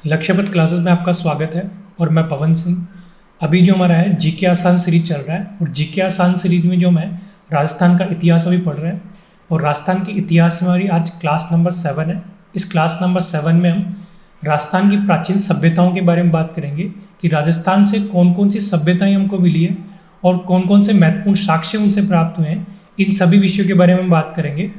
लक्ष्यपथ classes में आपका स्वागत है और मैं पवन सिंह। अभी जो हमारा है जीके आसान सीरीज चल रहा है और जीके आसान सीरीज में जो मैं राजस्थान का इतिहास अभी पढ़ रहे हैं और राजस्थान के इतिहास में हमारी आज क्लास नंबर 7 है। इस क्लास नंबर 7 में हम राजस्थान की प्राचीन सभ्यताओं के बारे में बात करेंगे कि राजस्थान से कौन कौन सी सभ्यताएं हमको मिली है और कौन कौन से महत्वपूर्ण साक्ष्य उनसे प्राप्त हुए हैं। इन सभी विषयों के बारे में बात करेंगे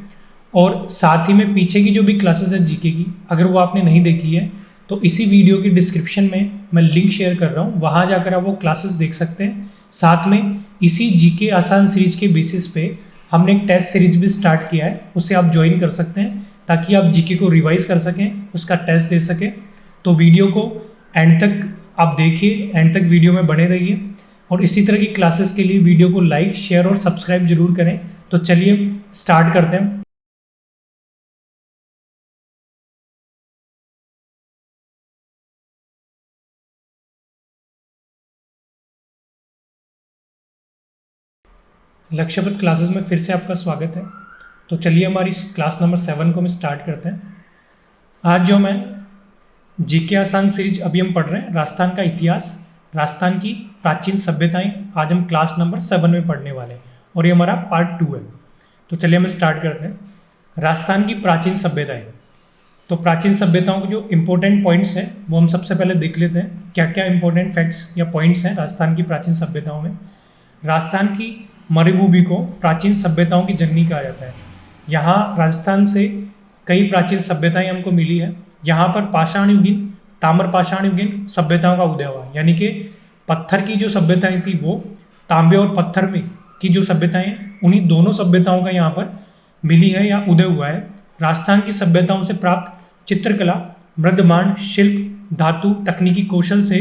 और साथ ही में पीछे की जो भी क्लासेस है जीके की, अगर वो आपने नहीं देखी है तो इसी वीडियो की डिस्क्रिप्शन में मैं लिंक शेयर कर रहा हूँ, वहाँ जाकर आप वो क्लासेस देख सकते हैं। साथ में इसी जीके आसान सीरीज के बेसिस पे हमने एक टेस्ट सीरीज भी स्टार्ट किया है, उसे आप ज्वाइन कर सकते हैं ताकि आप जीके को रिवाइज कर सकें, उसका टेस्ट दे सकें। तो वीडियो को एंड तक आप देखिए, एंड तक वीडियो में बने रहिए और इसी तरह की क्लासेस के लिए वीडियो को लाइक, शेयर और सब्सक्राइब जरूर करें। तो चलिए स्टार्ट करते हैं। लक्ष्यपथ क्लासेस में फिर से आपका स्वागत है। तो चलिए हमारी क्लास नंबर 7 को हम स्टार्ट करते हैं। आज जो मैं जीके आसान सीरीज अभी हम पढ़ रहे हैं राजस्थान का इतिहास, राजस्थान की प्राचीन सभ्यताएं, आज हम क्लास नंबर 7 में पढ़ने वाले हैं और ये हमारा पार्ट 2 है। तो चलिए हम स्टार्ट करते हैं। राजस्थान की प्राचीन सभ्यताएं। तो प्राचीन सभ्यताओं के जो इंपॉर्टेंट पॉइंट्स हैं वो हम सबसे पहले देख लेते हैं, क्या क्या इंपॉर्टेंट फैक्ट्स या पॉइंट्स हैं राजस्थान की प्राचीन सभ्यताओं में। राजस्थान की मरुभूमि को प्राचीन सभ्यताओं की जननी कहा जाता है। यहाँ राजस्थान से कई प्राचीन सभ्यताएं हमको मिली है। यहाँ पर पाषाण युगीन, ताम्र पाषाण युगीन सभ्यताओं का उदय हुआ, यानी कि पत्थर की जो सभ्यताएं थी वो तांबे और पत्थर में की जो सभ्यताएं, उन्हीं दोनों सभ्यताओं का यहाँ पर मिली है या उदय हुआ है। राजस्थान की सभ्यताओं से प्राप्त चित्रकला, मृदमान, शिल्प, धातु, तकनीकी कौशल से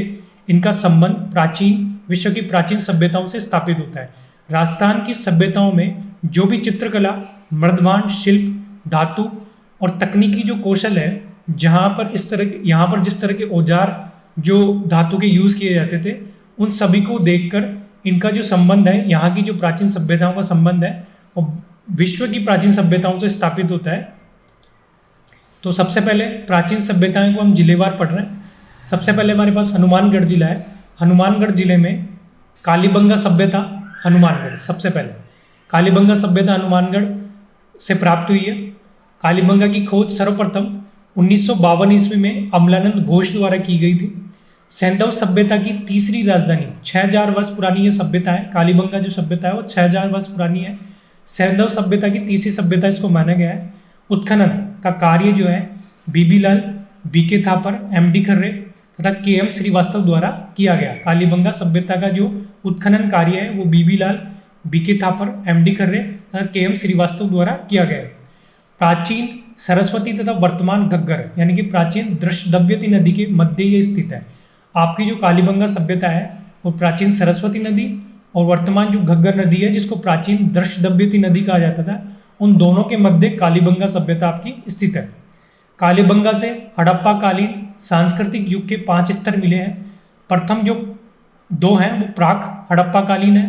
इनका संबंध प्राचीन विश्व की प्राचीन सभ्यताओं से स्थापित होता है। राजस्थान की सभ्यताओं में जो भी चित्रकला, मृदमान, शिल्प, धातु और तकनीकी जो कौशल है, जहाँ पर यहाँ पर जिस तरह के औजार जो धातु के यूज़ किए जाते थे, उन सभी को देखकर इनका जो संबंध है, यहाँ की जो प्राचीन सभ्यताओं का संबंध है वो विश्व की प्राचीन सभ्यताओं से स्थापित होता है। तो सबसे पहले प्राचीन सभ्यताओं को हम जिलेवार पढ़ रहे हैं। सबसे पहले हमारे पास हनुमानगढ़ जिला है। हनुमानगढ़ जिले में कालीबंगा सभ्यता, हनुमानगढ़ सबसे पहले कालीबंगा सभ्यता हनुमानगढ़ से प्राप्त हुई है। कालीबंगा की खोज सर्वप्रथम 1952 ईस्वी में अमलानंद घोष द्वारा की गई थी। सैंधव सभ्यता की तीसरी राजधानी, 6000 वर्ष पुरानी ये सभ्यता है। कालीबंगा जो सभ्यता है वो 6000 वर्ष पुरानी है। सैंधव सभ्यता की तीसरी सभ्यता इसको माना गया है। उत्खनन का कार्य जो है बीबी लाल, बीके थापर, एमडी खर्रे तथा केएम श्रीवास्तव द्वारा किया गया। कालीबंगा सभ्यता का जो उत्खनन कार्य है वो बीबी लाल, बीके थापर, एमडी खर्रे तथा केएम श्रीवास्तव द्वारा किया गया। प्राचीन सरस्वती तथा वर्तमान घग्गर यानी कि प्राचीन दृश्यद्रव्यती नदी के मध्य ये स्थित है। आपकी जो कालीबंगा सभ्यता है वो प्राचीन सरस्वती नदी और वर्तमान जो घग्गर नदी है जिसको प्राचीन दृश्यद्रव्यती नदी कहा जाता था, उन दोनों के मध्य कालीबंगा सभ्यता आपकी स्थित है। कालीबंगा से हड़प्पा कालीन सांस्कृतिक युग के 5 स्तर मिले हैं। प्रथम जो 2 हैं वो प्राक हड़प्पा कालीन है,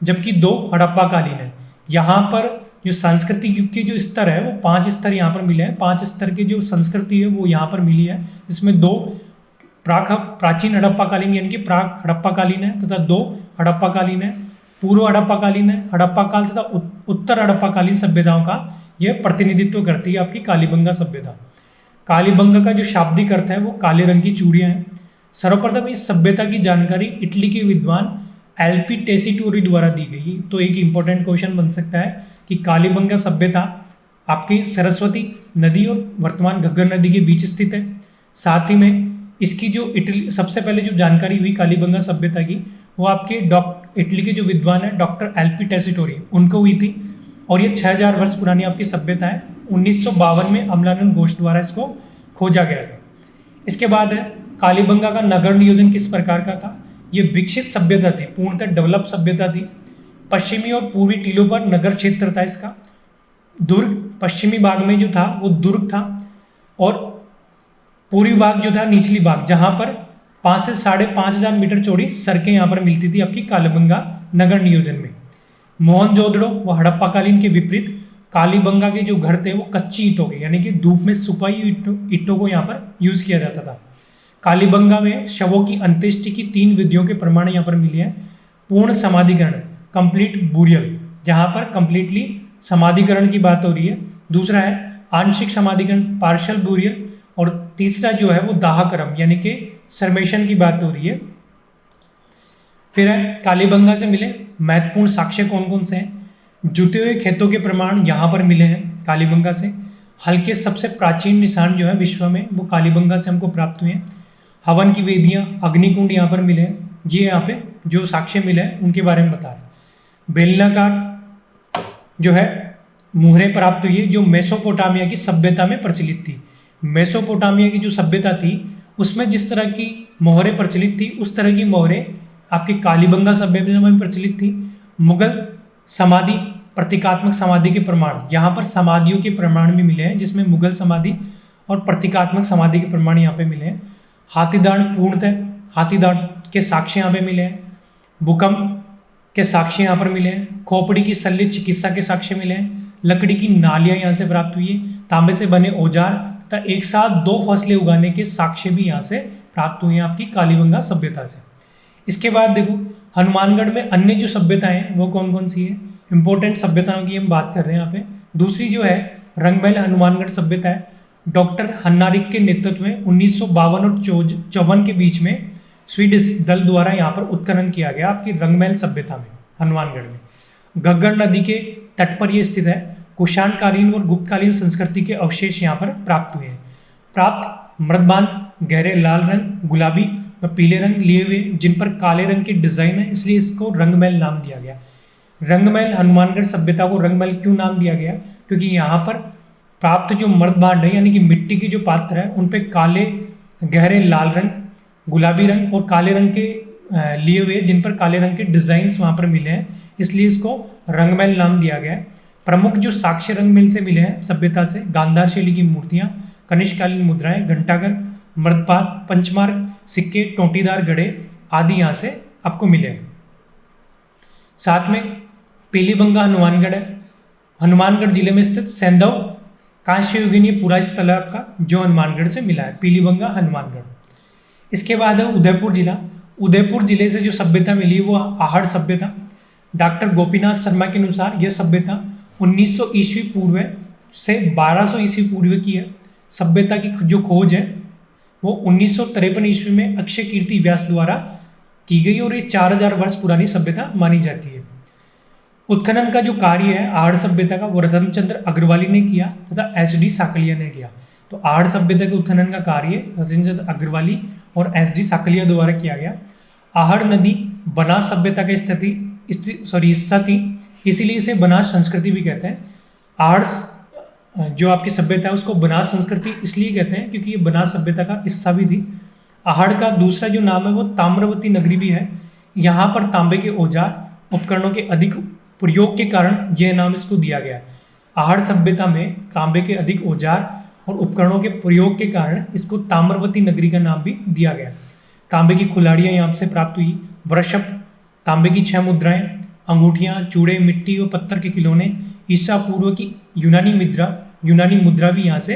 जबकि 2 हड़प्पा कालीन है। यहाँ पर जो सांस्कृतिक युग के जो स्तर है वो 5 स्तर यहाँ पर मिले हैं। 5 स्तर की जो संस्कृति है वो यहाँ पर मिली है, इसमें 2 प्राचीन हड़प्पा कालीन यानी कि प्राक हड़प्पा कालीन है तथा 2 हड़प्पा कालीन है। पूर्व हड़प्पा कालीन है। हड़प्पा काल तथा उत्तर हड़प्पा कालीन सभ्यताओं का यह प्रतिनिधित्व करती है आपकी कालीबंगा सभ्यता। कालीबंगा का जो शाब्दिक अर्थ है वो काले रंग की चूड़ियाँ हैं। सर्वप्रथम इस सभ्यता की जानकारी इटली के विद्वान एलपी टेसिटोरी द्वारा दी गई। तो एक इंपॉर्टेंट क्वेश्चन बन सकता है कि कालीबंगा सभ्यता आपकी सरस्वती नदी और वर्तमान घग्गर नदी के बीच स्थित है। साथ ही में इसकी जो इटली सबसे पहले जो जानकारी हुई कालीबंगा सभ्यता की वो आपके इटली के जो विद्वान है डॉक्टर एलपी टेसिटोरी, उनको हुई थी और ये 6000 वर्ष पुरानी आपकी सभ्यता है। 1952 में अमलानंद घोष द्वारा इसको खोजा गया था। इसके बाद है कालीबंगा का नगर नियोजन किस प्रकार का था। ये विकसित सभ्यता थी, पूर्णतः डेवलप सभ्यता थी। पश्चिमी और पूर्वी टीलों पर नगर क्षेत्र था इसका। दुर्ग पश्चिमी भाग में जो था वो दुर्ग था और पूर्वी भाग जो था निचली भाग, जहाँ पर 5 से 5500 मीटर चौड़ी सड़कें यहाँ पर मिलती थी आपकी कालीबंगा नगर नियोजन में। मोहनजोदड़ो व हड़प्पा कालीन के विपरीत कालीबंगा के जो घर थे वो कच्ची ईंटों के यानी कि धूप में सुपाई ईंटों को यहाँ पर यूज किया जाता था। कालीबंगा में शवों की अंत्येष्टि की 3 विधियों के प्रमाण यहाँ पर मिले हैं। पूर्ण समाधिकरण, कंप्लीट बुरियल, जहाँ पर कंप्लीटली समाधिकरण की बात हो रही है। दूसरा है आंशिक समाधिकरण, पार्शियल बुरियल, और तीसरा जो है वो दाहकर्म यानी कि सरमेशन की बात हो रही है। फिर है कालीबंगा से मिले महत्वपूर्ण साक्ष्य कौन कौन से हैं। जुते हुए खेतों के प्रमाण यहाँ पर मिले हैं कालीबंगा से। हल्के सबसे प्राचीन निशान जो है विश्व में वो कालीबंगा से हमको प्राप्त हुए हैं। हवन की वेदियाँ, अग्निकुंड यहाँ पर मिले हैं। ये यहाँ पे जो साक्ष्य मिले हैं उनके बारे में बता रहे हैं। बेलनाकार जो है मुहरें प्राप्त हुई है जो मेसोपोटामिया की सभ्यता में प्रचलित थी। मेसोपोटामिया की जो सभ्यता थी उसमें जिस तरह की मोहरें प्रचलित थी उस तरह की मोहरें आपकी कालीबंगा सभ्यता में प्रचलित थी। मुगल समाधि, प्रतीकात्मक समाधि के प्रमाण, यहाँ पर समाधियों के प्रमाण भी मिले हैं जिसमें मुगल समाधि और प्रतीकात्मक समाधि के प्रमाण यहाँ पे मिले हैं। हाथीदांड, पूर्णतः हाथीदांड के साक्ष्य यहाँ पे मिले हैं। भूकंप के साक्ष्य यहाँ पर मिले हैं। खोपड़ी की शल्य चिकित्सा के साक्ष्य मिले हैं। लकड़ी की नालियाँ यहाँ से प्राप्त हुई है। तांबे से बने औजार तथा एक साथ 2 फसलें उगाने के साक्ष्य भी यहाँ से प्राप्त हुए हैं आपकी कालीबंगा सभ्यता से। इसके बाद देखो हनुमानगढ़ में अन्य जो सभ्यताएं हैं वो कौन कौन सी है। इंपॉर्टेंट सभ्यताओं की हम बात कर रहे हैं यहाँ पे। दूसरी जो है रंगमहल हनुमानगढ़ सभ्यता है। डॉक्टर हन्नारिक के नेतृत्व में 1952 और 54 के बीच में स्वीडिश दल द्वारा यहाँ पर उत्खनन किया गया आपकी रंगमहल सभ्यता में, हनुमानगढ़ में। घग्गर नदी के तट पर यह स्थित है। कुषाणकालीन और गुप्तकालीन संस्कृति के अवशेष यहाँ पर प्राप्त हुए हैं। प्राप्त मृदबांध गहरे लाल रंग, गुलाबी और पीले रंग लिए हुए जिन पर काले रंग की डिजाइन है, इसलिए इसको रंगमहल नाम दिया गया। रंगमहल हनुमानगढ़ सभ्यता को रंगमहल क्यों नाम दिया गया? क्योंकि यहाँ पर प्राप्त जो मृदबांध है यानी कि मिट्टी के जो पात्र है उन पे काले गहरे लाल रंग, गुलाबी रंग और काले रंग के लिए हुए जिन पर काले रंग के डिजाइन्स वहां पर मिले हैं, इसलिए इसको रंगमहल नाम दिया गया है। प्रमुख जो साक्ष्य रंगमहल से मिले हैं सभ्यता से, गांधार शैली की मूर्तियां, कनिष्कालीन मुद्राएं, घंटाघर, मृदपात, पंचमार्ग, सिक्के, टोंटीदार घड़े आदि यहाँ से आपको मिले हैं। साथ में पीलीबंगा हनुमानगढ़ है। हनुमानगढ़ जिले में स्थित सैंधव कांस्ययुगीन पूरा स्थल है आपका जो हनुमानगढ़ से मिला है, पीलीबंगा हनुमानगढ़। इसके बाद है उदयपुर जिला। उदयपुर जिले से जो सभ्यता मिली है वो आहड़ सभ्यता। डॉक्टर गोपीनाथ शर्मा के अनुसार यह सभ्यता 1900 ईस्वी पूर्व से 1200 ईस्वी पूर्व की है। सभ्यता की जो खोज है वो 1953 ईस्वी में अक्षय कीर्ति व्यास द्वारा की गई और ये 4000 वर्ष पुरानी सभ्यता मानी जाती है। उत्खनन का जो कार्य है आहड़ सभ्यता का वो रतनचंद्र अग्रवाली ने किया तथा एच.डी. साकलिया ने किया। तो आहड़ सभ्यता के उत्खनन का कार्य रतनचंद्र अग्रवाली और एच.डी. साकलिया द्वारा किया गया। आहड़ नदी बनास सभ्यता का हिस्सा थी, इसीलिए इसे बनास संस्कृति भी कहते हैं। आहड़ जो आपकी सभ्यता है उसको बनास संस्कृति इसलिए कहते हैं क्योंकि ये बनास सभ्यता का हिस्सा भी थी। आहड़ का दूसरा जो नाम है वो ताम्रवती नगरी भी है। यहाँ पर तांबे के औजार उपकरणों के अधिक प्रयोग के कारण यह नाम इसको दिया गया। आहड़ सभ्यता में तांबे के अधिक औजार और उपकरणों के प्रयोग के कारण इसको ताम्रवती नगरी का नाम भी दिया गया। तांबे की कुल्हाड़ियाँ यहाँ से प्राप्त हुई। वृषभ, तांबे की 6 मुद्राएं, अंगूठियाँ, चूड़े, मिट्टी व पत्थर के खिलौने, ईसा पूर्व की यूनानी मुद्रा भी यहाँ से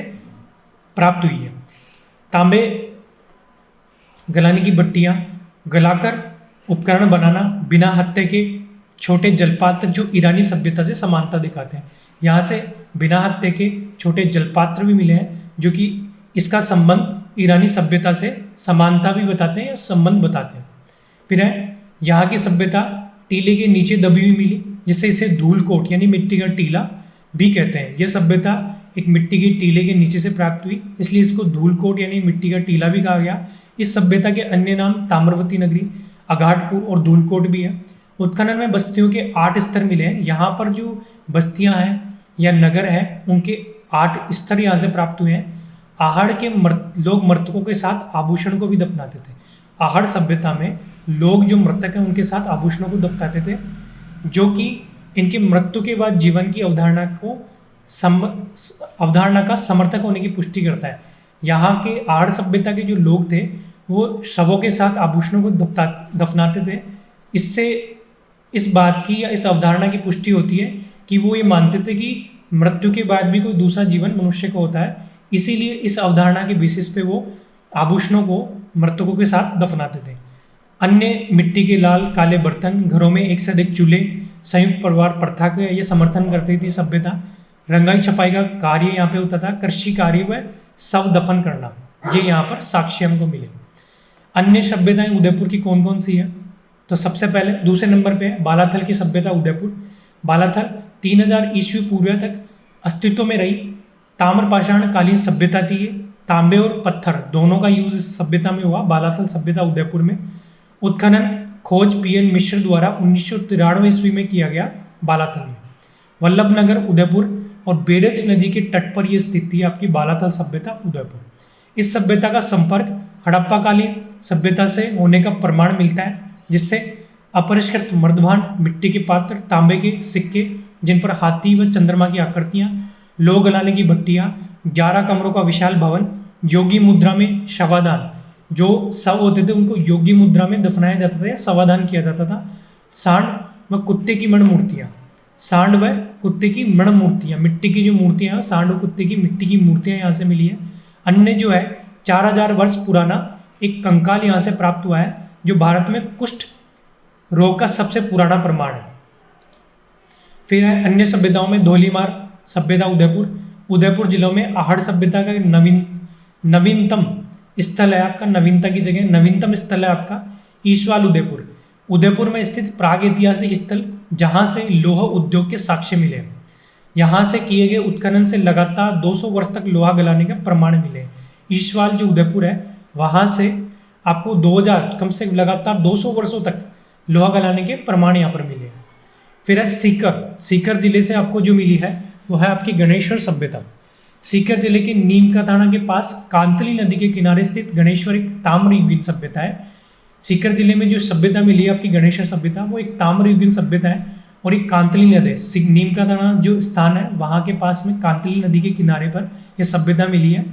प्राप्त हुई है। तांबे गलाने की बट्टियाँ, गलाकर उपकरण बनाना, बिना हत्थे के छोटे जलपात्र जो ईरानी सभ्यता से समानता दिखाते हैं। यहाँ से बिना हत्थे के छोटे जलपात्र भी मिले हैं जो कि इसका संबंध ईरानी सभ्यता से समानता भी बताते हैं या संबंध बताते हैं। फिर है यहाँ की सभ्यता टीले के नीचे दबी हुई मिली जिससे इसे धूलकोट यानी मिट्टी का टीला भी कहते हैं। यह सभ्यता एक मिट्टी के टीले के नीचे से प्राप्त हुई इसलिए इसको धूलकोट यानी मिट्टी का टीला भी कहा गया। इस सभ्यता के अन्य नाम ताम्रवती नगरी, अघाटपुर और धूलकोट भी है। उत्खनन में बस्तियों के 8 स्तर मिले हैं। यहाँ पर जो बस्तियाँ हैं या नगर हैं उनके 8 स्तर यहाँ से प्राप्त हुए हैं। आहड़ के लोग मृतकों के साथ आभूषण को भी दफनाते थे। आहड़ सभ्यता में लोग जो मृतक हैं उनके साथ आभूषणों को दफनाते थे जो कि इनके मृत्यु के बाद जीवन की अवधारणा का समर्थक होने की पुष्टि करता है। यहाँ के आहड़ सभ्यता के जो लोग थे वो शवों के साथ आभूषणों को दफनाते थे। इससे इस बात की या इस अवधारणा की पुष्टि होती है कि वो ये मानते थे कि मृत्यु के बाद भी कोई दूसरा जीवन मनुष्य को होता है। इसीलिए इस अवधारणा के बेसिस पे वो आभूषणों को मृतकों के साथ दफनाते थे। अन्य मिट्टी के लाल काले बर्तन, घरों में एक से अधिक चूल्हे, संयुक्त परिवार प्रथा के ये समर्थन करती थी सभ्यता। रंगाई छपाई का कार्य यहाँ पे होता था। कृषि कार्य व शव दफन करना, ये यहाँ पर साक्ष्य हमको मिले। अन्य सभ्यताएं उदयपुर की कौन कौन सी है? तो सबसे पहले दूसरे नंबर पे है बालाथल की सभ्यता उदयपुर। बालाथल 3000 ईस्वी पूर्व तक अस्तित्व में रही ताम्रपाषाण कालीन सभ्यता थी ये। तांबे और पत्थर दोनों का यूज इस सभ्यता में हुआ, बालाथल सभ्यता उदयपुर में। उत्खनन खोज पीएन मिश्र द्वारा 1993 ईस्वी में किया गया बालाथल में। वल्लभनगर उदयपुर और बेड़ज नदी के तट पर यह स्थित थी आपकी बालाथल सभ्यता उदयपुर। इस सभ्यता का संपर्क हड़प्पाकालीन सभ्यता से होने का प्रमाण मिलता है, जिससे अपरिष्कृत मर्दभांड, मिट्टी के पात्र, तांबे के सिक्के जिन पर हाथी व चंद्रमा की आकृतियां, लौह गलाने की भट्टियां, 11 कमरों का विशाल भवन, योगी मुद्रा में शवादान, जो शव होते थे उनको योगी मुद्रा में दफनाया जाता था या शवादान किया जाता था। सांड व कुत्ते की मण मूर्तियां, सांड व कुत्ते की मण मूर्तियां, मिट्टी की जो मूर्तियां, सांड और कुत्ते की मिट्टी की मूर्तियां यहाँ से मिली है। अन्य जो है 4000 वर्ष पुराना एक कंकाल यहाँ से प्राप्त हुआ है, जो भारत में कुष्ठ रोग का सबसे पुराना प्रमाण है। फिर है अन्य सभ्यताओं में धोलीमार सभ्यता उदयपुर। उदयपुर जिलों में आहड़ सभ्यता का नवीनतम स्थल है आपका, नवीनता की जगह नवीनतम स्थल है आपका ईशवाल उदयपुर। उदयपुर में स्थित प्राग ऐतिहासिक स्थल, जहां से लोहा उद्योग के साक्ष्य मिले। यहाँ से किए गए उत्खनन से लगातार 200 वर्ष तक लोहा गलाने का प्रमाण मिले। ईशवाल जो उदयपुर है वहां से आपको 2000 कम से लगातार 200 वर्षों तक लोहा गलाने के प्रमाण यहाँ पर मिले। फिर है सीकर जिले से आपको जो मिली है वो है आपकी गणेश्वर सभ्यता। सीकर जिले के नीम का थाना के पास कांतली नदी के किनारे स्थित गणेश्वर एक ताम्रयुगीन सभ्यता है। सीकर जिले में जो सभ्यता मिली है आपकी गणेश्वर सभ्यता, वो एक ताम्रयुगीन सभ्यता है और एक कांतली नदी, नीम का थाना जो स्थान है वहां के पास में कांतली नदी के किनारे पर यह सभ्यता मिली है।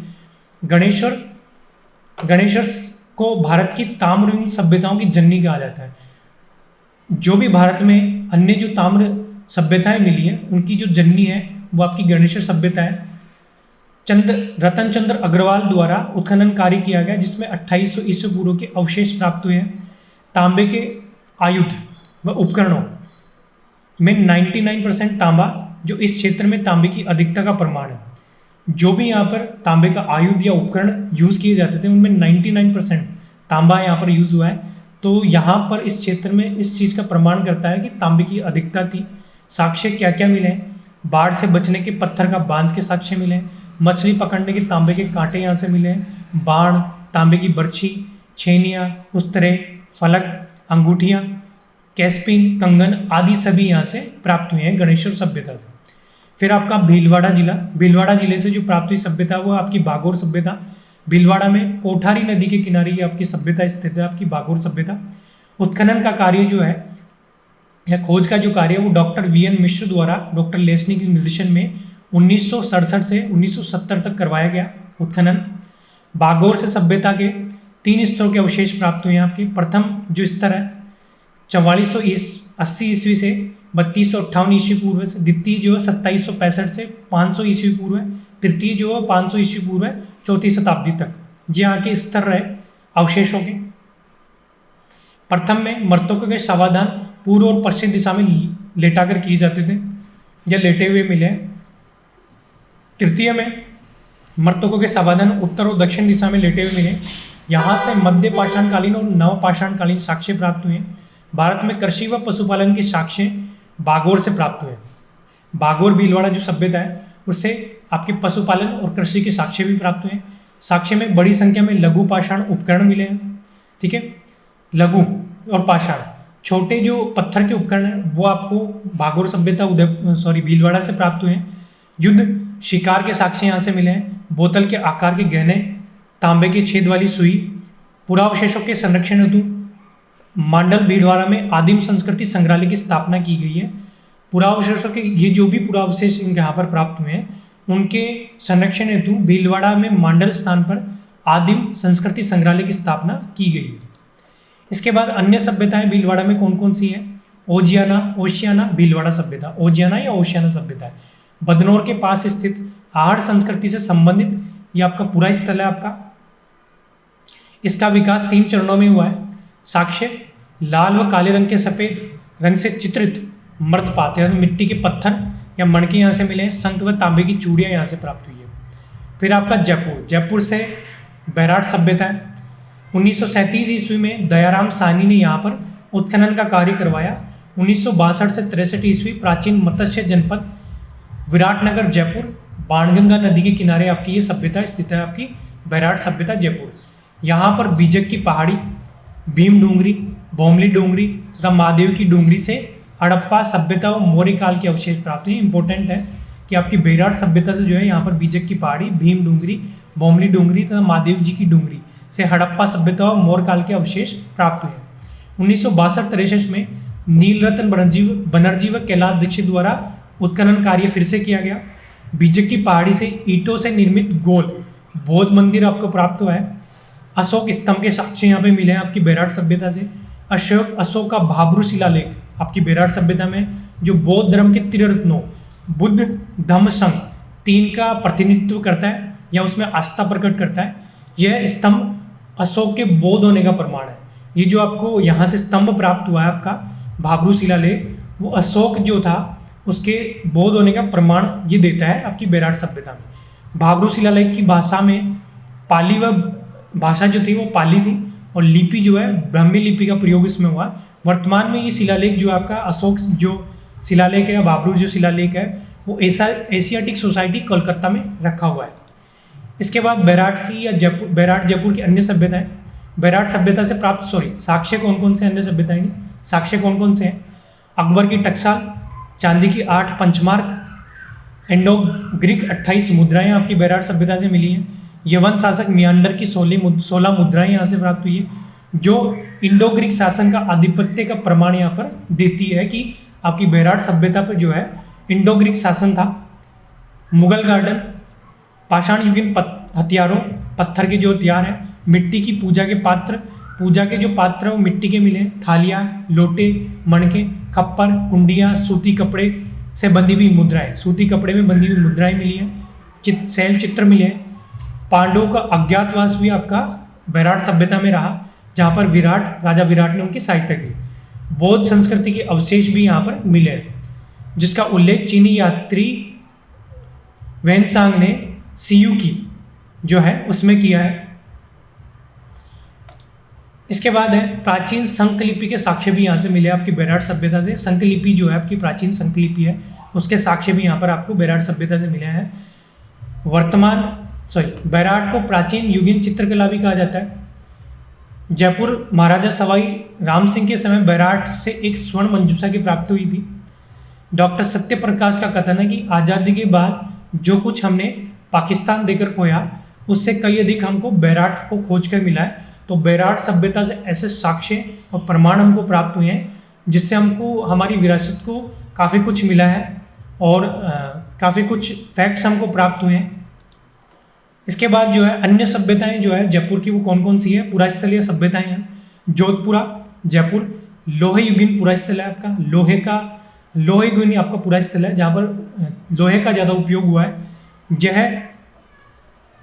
गणेश्वर को भारत की ताम्रयुगीन सभ्यताओं की जननी कहा जाता है। जो भी भारत में अन्य जो ताम्र सभ्यताएं मिली हैं उनकी जो जननी है वो आपकी गणेश्वर सभ्यता है। रतन चंद्र अग्रवाल द्वारा उत्खनन कार्य किया गया, जिसमें 2800 ईस्वी पूर्व के अवशेष प्राप्त हुए हैं। तांबे के आयुध व उपकरणों में 99% तांबा, जो इस क्षेत्र में तांबे की अधिकता का प्रमाण है। जो भी यहाँ पर तांबे का आयुध या उपकरण यूज किए जाते थे उनमें 99% तांबा यहाँ पर यूज हुआ है। तो यहाँ पर इस क्षेत्र में इस चीज़ का प्रमाण करता है कि तांबे की अधिकता थी। साक्ष्य क्या क्या मिले? बाढ़ से बचने के पत्थर का बांध के साक्ष्य मिले, मछली पकड़ने के तांबे के कांटे यहाँ से मिले, बाण, तांबे की बर्छी, छेनियाँ, उस्तरे, फलक, अंगूठियाँ, कैस्पिन, कंगन आदि सभी यहाँ से प्राप्त हुए हैं गणेश्वर सभ्यता से। फिर आपका भीलवाड़ा जिले से जो प्राप्त हुई सभ्यता वो आपकी बागोर सभ्यता। भीलवाड़ा में कोठारी नदी के किनारे ये आपकी सभ्यता स्थित है, आपकी बागोर सभ्यता। उत्खनन का कार्य जो है या खोज का जो कार्य है वो डॉक्टर वीएन मिश्र द्वारा डॉक्टर लेस्नी के निर्देशन में 1967 से 1970 तक करवाया गया उत्खनन। बागोर से सभ्यता के 3 स्तरों के अवशेष प्राप्त हुए हैं आपके। प्रथम जो स्तर है 4480 ईस्वी से 3258 ईस्वी पूर्व से, द्वितीय जो है 2765 से 500 ईस्वी पूर्व है, तृतीय जो है 500 ईस्वी पूर्व है, 4वीं शताब्दी तक ये यहाँ के स्तर रहे अवशेषों के। प्रथम में मृतकों के शवादान पूर्व और पश्चिम दिशा में लेटाकर किए जाते थे या लेटे हुए मिले। तृतीय में मृतकों के शवादान उत्तर और दक्षिण दिशा में लेटे हुए मिले। यहाँ से मध्य पाषाणकालीन और नव पाषाणकालीन साक्ष्य प्राप्त हुए। भारत में कृषि व पशुपालन के साक्ष्य बागोर से प्राप्त हुए। बागोर भीलवाड़ा जो सभ्यता है उससे आपके पशुपालन और कृषि के साक्ष्य भी प्राप्त हुए। साक्ष्य में बड़ी संख्या में लघु पाषाण उपकरण मिले हैं, ठीक है। लघु और पाषाण छोटे जो पत्थर के उपकरण हैं वो आपको बागोर सभ्यता भीलवाड़ा से प्राप्त हुए हैं। युद्ध शिकार के साक्ष्य यहाँ से मिले हैं। बोतल के आकार के गहने, तांबे के छेद वाली सुई। पुरावशेषों के संरक्षण हेतु मांडल भीलवाड़ा में आदिम संस्कृति संग्रहालय की स्थापना की गई है। पुरावशेषों के ये जो भी पुरावशेष यहाँ पर प्राप्त हुए हैं उनके संरक्षण हेतु भीलवाड़ा में मांडल स्थान पर आदिम संस्कृति संग्रहालय की स्थापना की गई है। इसके बाद अन्य सभ्यताएं भीलवाड़ा में कौन कौन सी है? ओशियाना भीलवाड़ा सभ्यता, ओजियाना या ओशियाना सभ्यता है। बदनौर के पास स्थित आहड़ संस्कृति से संबंधित ये आपका पूरा स्थल है आपका। इसका विकास 3 चरणों में हुआ है। साक्ष्य लाल व काले रंग के सफ़ेद रंग से चित्रित मृतपात्र यानी मिट्टी के पत्थर या मणके यहाँ से मिले हैं। शंख व तांबे की चूड़ियाँ यहाँ से प्राप्त हुई है। फिर आपका जयपुर, जयपुर से बैराट सभ्यता है। 1937 ईस्वी में दयाराम साहनी ने यहाँ पर उत्खनन का कार्य करवाया। 1962 से 63 ईस्वी प्राचीन मत्स्य जनपद विराटनगर जयपुर, बाणगंगा नदी के किनारे आपकी ये सभ्यता स्थित है, आपकी बैराट सभ्यता जयपुर। यहाँ पर बीजक की पहाड़ी, भीम डूंगरी, बोमली डूंगरी तथा महादेव की डूंगरी से हड़प्पा सभ्यता व मौर्य काल के अवशेष प्राप्त हुए। इंपॉर्टेंट है कि आपकी बैराट सभ्यता से जो है यहाँ पर बीजक की पहाड़ी, भीम डूंगरी, बोमली डूंगरी तथा महादेव जी की डूंगरी से हड़प्पा सभ्यता व मौर्य काल के अवशेष प्राप्त हुए। 1962-63 में नीलरत्न बनर्जी व कैलाश दीक्षित द्वारा उत्खनन कार्य फिर से किया गया। बीजक की पहाड़ी से ईंटों से निर्मित गोल बौद्ध मंदिर आपको प्राप्त हुआ है। अशोक स्तंभ के साक्ष्य यहाँ पे मिले हैं आपकी बैराट सभ्यता से। अशोक का भाब्रू शिलालेख आपकी बैराट सभ्यता में, जो बौद्ध धर्म के त्रिरत्नों बुद्ध, धम्म, संघ 3 का प्रतिनिधित्व करता है या उसमें आस्था प्रकट करता है। यह स्तंभ अशोक के बौद्ध होने का प्रमाण है। ये जो आपको यहाँ से स्तंभ प्राप्त हुआ है आपका भाब्रू शिलालेख, वो अशोक जो था उसके बौद्ध होने का प्रमाण ये देता है आपकी बैराट सभ्यता में। भाब्रू शिलालेख की भाषा में पाली व भाषा जो थी वो पाली थी और लिपि जो है ब्राह्मी लिपि का प्रयोग इसमें हुआ। वर्तमान में ये शिलालेख जो आपका अशोक जो शिलालेख है, भाब्रू जो शिलालेख है, वो एशियाटिक सोसाइटी कोलकाता में रखा हुआ है। इसके बाद बैराट की या बैराट जयपुर की अन्य सभ्यताएं। बैराट सभ्यता से प्राप्त साक्ष्य कौन कौन से अन्य सभ्यताएं, साक्ष्य कौन कौन से हैं? अकबर की टकसाल, चांदी की 8 पंचमार्क, इंडो ग्रीक 28 मुद्राएं आपकी बैराट सभ्यता से मिली हैं। यवन शासक मियांडर की 16 मुद्राएं यहाँ से प्राप्त हुई है, जो इंडो ग्रीक शासन का आधिपत्य का प्रमाण यहाँ पर देती है कि आपकी बैराट सभ्यता पर जो है इंडो ग्रीक शासन था। मुगल गार्डन, पाषाण युगीन हथियारों, पत्थर के जो हथियार हैं, मिट्टी की पूजा के पात्र, पूजा के जो पात्र हैं वो मिट्टी के मिले, थालियाँ, लोटे, मणके, खप्पर, कुंडियाँ, सूती कपड़े से बंधी हुई मुद्राएं, सूती कपड़े में बंधी हुई मुद्राएं मिली हैं। शैल चित्र मिले हैं। पांडवों का अज्ञातवास भी आपका बैराट सभ्यता में रहा, जहाँ पर राजा विराट ने उनकी सहायता की। बौद्ध संस्कृति के अवशेष भी यहाँ पर मिले हैं, जिसका उल्लेख चीनी यात्री वेनसांग ने सीयू की जो है उसमें किया है। इसके बाद है प्राचीन संकलिपि के साक्ष्य भी यहाँ से मिले आपकी बैराट सभ्यता से। संकलिपि जो है आपकी प्राचीन संकलिपि है, उसके साक्ष्य भी यहाँ पर आपको बैराट सभ्यता से मिले हैं। बैराट को प्राचीन युगीन चित्रकला भी कहा जाता है। जयपुर महाराजा सवाई राम सिंह के समय बैराट से एक स्वर्ण मंजूषा की प्राप्ति हुई थी। डॉक्टर सत्यप्रकाश का कथन है कि आज़ादी के बाद जो कुछ हमने पाकिस्तान देकर खोया, उससे कई अधिक हमको बैराट को खोज कर मिला है। तो बैराट सभ्यता से ऐसे साक्ष्य और प्रमाण हमको प्राप्त हुए हैं, जिससे हमको हमारी विरासत को काफ़ी कुछ मिला है और काफ़ी कुछ फैक्ट्स हमको प्राप्त हुए हैं। इसके बाद जो है अन्य सभ्यताएं जो है जयपुर की, वो कौन कौन सी है? पुरास्थलीय सभ्यताएं हैं। जोधपुरा जयपुर लोहे युगीन पुरास्थल है आपका। लोहे युगीन आपका पुरास्थल है, जहाँ पर लोहे का ज़्यादा उपयोग हुआ है। यह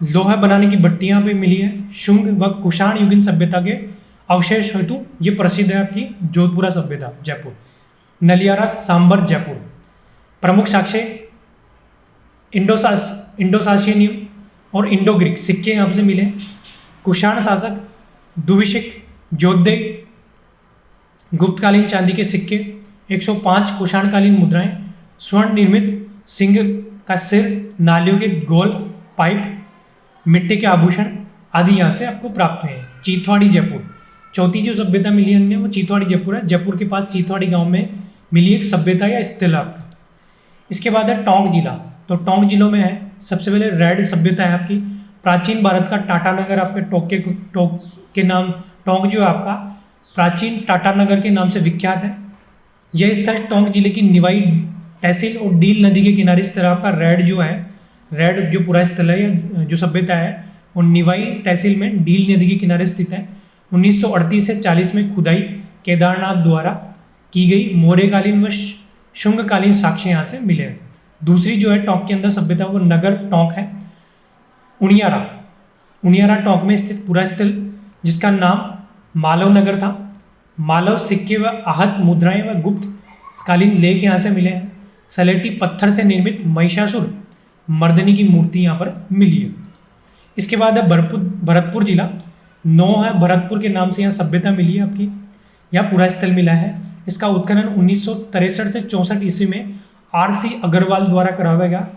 लोहा बनाने की भट्टियाँ भी मिली है। शुंग व कुषाण युगीन सभ्यता के अवशेष हेतु ये प्रसिद्ध है आपकी जोधपुरा सभ्यता जयपुर। नलियारा सांबर जयपुर। प्रमुख साक्ष्य इंडोसाशियन और इंडो ग्रीक सिक्के यहाँ से मिले। कुषाण शासक दुविशिक, योद्धे, गुप्तकालीन चांदी के सिक्के, 105 कुषाणकालीन मुद्राएं, स्वर्ण निर्मित सिंह का सिर, नालियों के गोल पाइप, मिट्टी के आभूषण आदि यहाँ से आपको प्राप्त हुए हैं। चीथवाड़ी जयपुर, चौथी जो सभ्यता मिली अन्य वो चीथवाड़ी जयपुर है। जयपुर के पास चीथवाड़ी गांव में मिली एक सभ्यता या स्थल आपका। इसके बाद है टोंक जिला। तो टोंक जिलों में है सबसे पहले रेड सभ्यता है आपकी। प्राचीन भारत का टाटानगर आपके टोंक के नाम, टोंक जो है आपका प्राचीन टाटानगर के नाम से विख्यात है। यह स्थल टोंक जिले की निवाई तहसील और डील नदी के किनारे स्थित आपका रेड जो पूरा स्थल है या जो सभ्यता है वो निवाई तहसील में डील नदी के किनारे स्थित है। 1938 से 40 में खुदाई केदारनाथ द्वारा की गई मौर्यकालीन व शुंगकालीन साक्ष्य यहाँ से मिले हैं। दूसरी जो है टोंक के अंदर सभ्यता वो नगर टोंक है। उनियारा टोंक में स्थित पुरास्थल जिसका नाम मालव नगर था। मालव सिक्के व आहत मुद्राएं व गुप्त कालीन लेख यहाँ से मिले हैं। सलेटी पत्थर से निर्मित महिषासुर मर्दनी की मूर्ति यहाँ पर मिली है। इसके बाद है भरतपुर जिला। नौ है भरतपुर के नाम से यहाँ सभ्यता मिली है आपकी, यहाँ पूरा स्थल मिला है। इसका उत्खनन 1963 से 64 ईस्वी में RC अग्रवाल द्वारा कराया गया।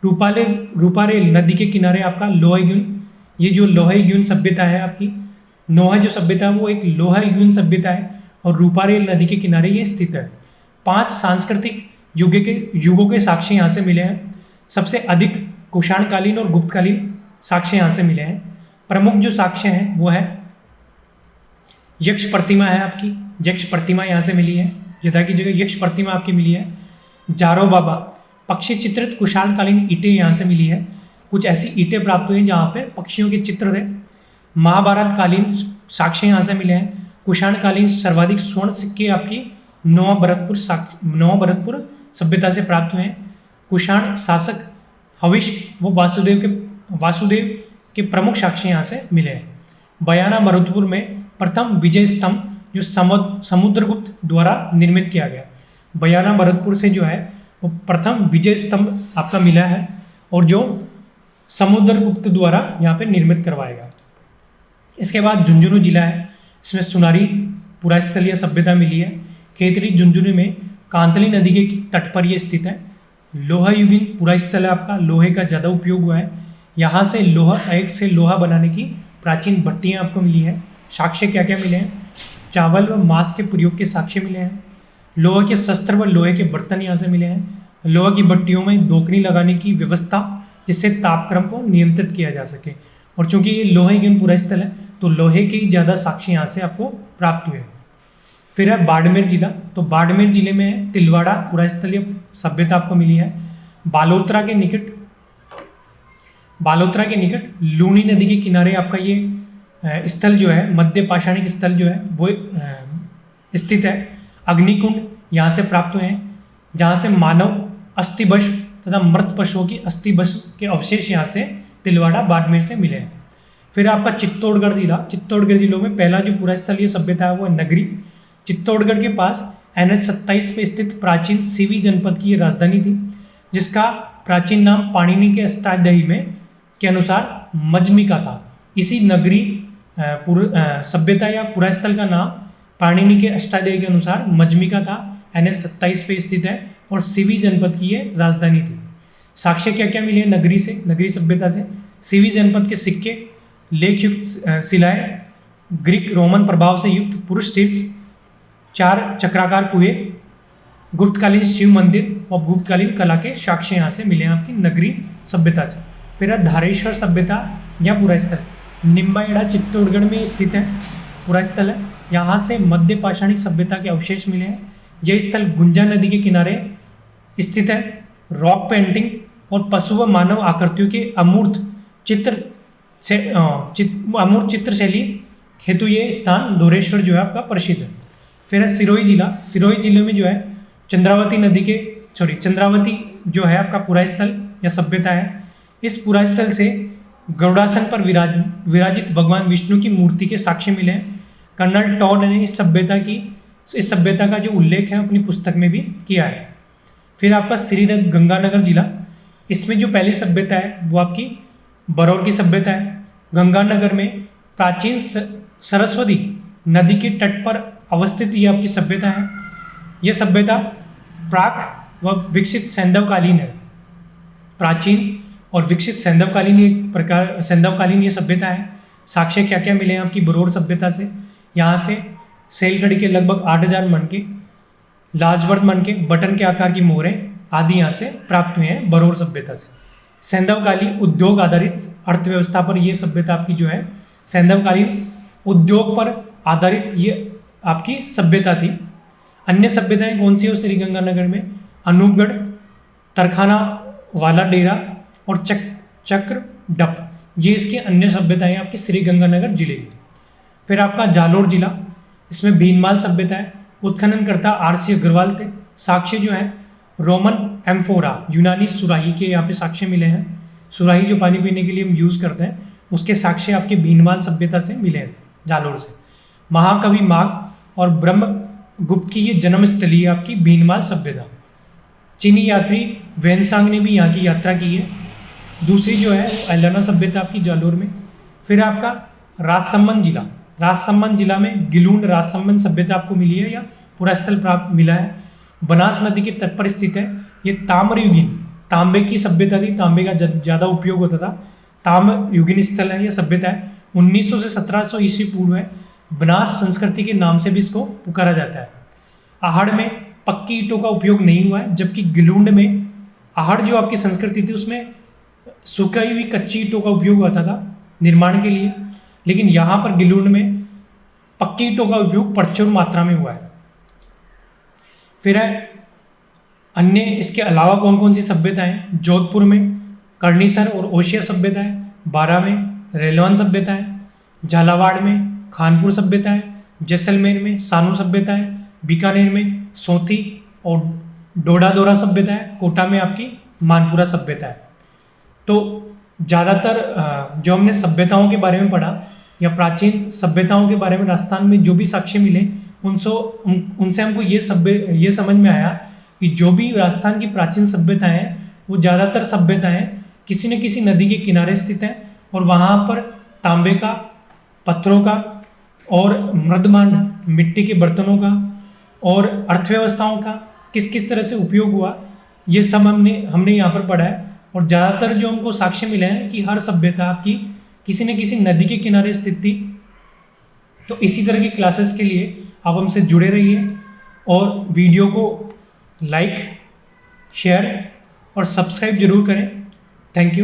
रूपारेल नदी के किनारे आपका लोहेग्यून, ये जो लोहेग्यून सभ्यता है आपकी, नोहा जो सभ्यता है वो एक लोहेग्यून सभ्यता है और रूपारेल नदी के किनारे ये स्थित है। 5 सांस्कृतिक युगों के साक्ष्य यहाँ से मिले हैं। सबसे अधिक कुषाणकालीन और गुप्तकालीन साक्ष्य यहाँ से मिले हैं। प्रमुख जो साक्ष्य हैं वो है यक्ष प्रतिमा है आपकी, यक्ष प्रतिमा यहाँ से मिली है, यदा की जगह यक्ष प्रतिमा आपकी मिली है। जारो बाबा पक्षी चित्रित कुषाणकालीन ईंटें यहाँ से मिली है। कुछ ऐसी ईंटें प्राप्त हुई हैं जहाँ पे पक्षियों के चित्र थे। महाभारत कालीन साक्ष्य यहाँ से मिले हैं। कुषाणकालीन सर्वाधिक स्वर्ण सिक्के आपकी नौ भरतपुर सभ्यता से प्राप्त हुए हैं। कुषाण शासक हविष वो वासुदेव के प्रमुख साक्ष्य यहाँ से मिले हैं। बयाना भरतपुर में प्रथम विजय स्तंभ जो समुद्रगुप्त द्वारा निर्मित किया गया। बयाना भरतपुर से जो है वो प्रथम विजय स्तंभ आपका मिला है और जो समुद्रगुप्त द्वारा यहाँ पे निर्मित करवाया गया। इसके बाद झुंझुनू जिला है, इसमें सुनारी पुरास्थलीय सभ्यता मिली है। खेतरी झुंझुनू में कांतली नदी के तट पर ये स्थित है। लोहा युगीन पुरास्थल है आपका, लोहे का ज़्यादा उपयोग हुआ है। यहाँ से एक से लोहा बनाने की प्राचीन भट्टियाँ आपको मिली है। साक्ष्य क्या क्या मिले हैं? चावल व मांस के प्रयोग के साक्ष्य मिले हैं। लोहे के शस्त्र व लोहे के बर्तन यहाँ से मिले हैं। लोहे की भट्टियों में दोकनी लगाने की व्यवस्था जिससे तापक्रम को नियंत्रित किया जा सके। और चूंकि ये लोहे युगीन पुरास्थल है तो लोहे के ज़्यादा साक्ष्य यहाँ से आपको प्राप्त हुए। फिर है बाड़मेर जिला। तो बाड़मेर जिले में तिलवाड़ा पुरास्थलीय सभ्यता आपको मिली है। बालोतरा के निकट लूनी नदी के किनारे आपका ये स्थल जो है, मध्य पाषाणिक स्थल जो है वो स्थित है। अग्निकुंड यहाँ से प्राप्त हुए हैं, जहाँ से मानव अस्थिभस्म तथा मृत पशुओं की अस्थिभस्म के अवशेष यहाँ से तिलवाड़ा बाड़मेर से मिले हैं। फिर आपका चित्तौड़गढ़ जिलों में पहला जो पुरास्थलीय सभ्यता है वो है नगरी। चित्तौड़गढ़ के पास NH 27 पे स्थित प्राचीन सीवी जनपद की राजधानी थी, जिसका प्राचीन नाम पाणिनि के अष्टाध्यायी में के अनुसार मजमिका था। इसी नगरी सभ्यता या पुरास्थल का नाम पाणिनि के अष्टाध्यायी के अनुसार मजमिका था। NH 27 पे स्थित है और सीवी जनपद की ये राजधानी थी। साक्ष्य क्या क्या मिले नगरी सभ्यता से? सीवी जनपद के सिक्के, लेखयुक्त शिलाएं, ग्रीक रोमन प्रभाव से युक्त पुरुष शीर्ष, 4 चक्राकार कुएं, गुप्तकालीन शिव मंदिर और गुप्तकालीन कला के साक्ष्य यहाँ से मिले हैं आपकी नगरी सभ्यता से। फिर है धारेश्वर सभ्यता या पुरास्थल। निम्बाहेड़ा चित्तौड़गढ़ में स्थित है, पुरास्थल है। यहाँ से मध्य पाषाणिक सभ्यता के अवशेष मिले हैं। यह स्थल गुंजा नदी के किनारे स्थित है। रॉक पेंटिंग और पशु व मानव आकृतियों के अमूर्त चित्र शैली हेतु ये स्थान धोरेश्वर जो है आपका प्रसिद्ध है। फिर है सिरोही जिले में जो है चंद्रावती जो है आपका पुरास्थल या सभ्यता है। इस पुरास्थल से गरुड़ासन पर विराजित भगवान विष्णु की मूर्ति के साक्ष्य मिले हैं। कर्नल टॉड ने इस सभ्यता का जो उल्लेख है अपनी पुस्तक में भी किया है। फिर आपका गंगानगर जिला, इसमें जो पहली सभ्यता है वो आपकी बरौर की सभ्यता है। गंगानगर में प्राचीन सरस्वती नदी के तट पर अवस्थित ये आपकी सभ्यता है। यह सभ्यता प्राक व विकसित सैंधवकालीन है। प्राचीन और विकसित सैंधवकालीन ये सभ्यता है। साक्ष्य क्या क्या मिले हैं आपकी बरौर सभ्यता से? यहाँ से सेलगढ़ी के लगभग 8000 मन के, लाजवर्थ मन के, बटन के आकार की मोहरें आदि यहाँ से प्राप्त हुए हैं बरौर सभ्यता से। सैंधवकालीन उद्योग आधारित अर्थव्यवस्था पर यह सभ्यता आपकी जो है सैंधवकालीन उद्योग पर आधारित ये आपकी सभ्यता थी। अन्य सभ्यताएं कौन सी हो श्रीगंगानगर में? अनूपगढ़, तरखाना वाला डेरा और चक्र डप, ये इसकी अन्य सभ्यताएं आपकी श्रीगंगानगर जिले की। फिर आपका जालोर जिला, इसमें भीनमाल सभ्यता है। उत्खननकर्ता RC अग्रवाल थे। साक्ष्य जो है रोमन एम्फोरा, यूनानी सुराही के यहाँ पे साक्ष्य मिले हैं। सुराही जो पानी पीने के लिए हम यूज़ करते हैं उसके साक्ष्य आपके भीनमाल सभ्यता से मिले हैं। जालोर से। महाकवि माघ और ब्रह्मगुप्त की ये जन्मस्थली है आपकी भीनमाल सभ्यता। चीनी यात्री वेनसांग ने भी यहाँ की यात्रा की है। दूसरी जो है एलाना सभ्यता आपकी जालोर में। फिर आपका राजसमंद जिला, राजसमंद जिला में गिलूंड राजसमंद सभ्यता आपको मिली है या पुरास्थल प्राप्त मिला है। बनास नदी के तट पर स्थित है। ये ताम्रयुगीन, तांबे की सभ्यता थी, तांबे का ज़्यादा उपयोग होता था। ताम्रयुगीन स्थल है, यह सभ्यता है। 1900 से 1700 ईस्वी पूर्व है। बनास संस्कृति के नाम से भी इसको पुकारा जाता है। आहड़ में पक्की ईंटों का उपयोग नहीं हुआ है, जबकि गिलूंड में आहड़ जो आपकी संस्कृति थी उसमें सुखाई हुई कच्ची ईंटों का उपयोग होता था निर्माण के लिए, लेकिन यहाँ पर गिलूंड में पक्की ईंटों का उपयोग प्रचुर मात्रा में हुआ है। फिर है अन्य इसके अलावा कौन कौन सी सभ्यताएं, जोधपुर में कर्णीसर और ओशिया सभ्यता है, बारा में रेलवान सभ्यता है, झालावाड़ में खानपुर सभ्यता है, जैसलमेर में सानू सभ्यता है, बीकानेर में सोथी और डोडादोरा सभ्यता है, कोटा में आपकी मानपुरा सभ्यता है। तो ज़्यादातर जो हमने सभ्यताओं के बारे में पढ़ा या प्राचीन सभ्यताओं के बारे में राजस्थान में जो भी साक्ष्य मिले उनसे हमको ये समझ में आया कि जो भी राजस्थान की प्राचीन सभ्यताएं हैं वो ज़्यादातर सभ्यताएं किसी न किसी नदी के किनारे स्थित हैं और वहाँ पर तांबे का, पत्थरों का और मृदमान मिट्टी के बर्तनों का और अर्थव्यवस्थाओं का किस किस तरह से उपयोग हुआ, ये सब हमने यहाँ पर पढ़ा है। और ज़्यादातर जो हमको साक्ष्य मिले हैं कि हर सभ्यता आपकी किसी न किसी नदी के किनारे स्थित थी। तो इसी तरह की क्लासेस के लिए आप हमसे जुड़े रहिए और वीडियो को लाइक, शेयर और सब्सक्राइब जरूर करें। Thank you.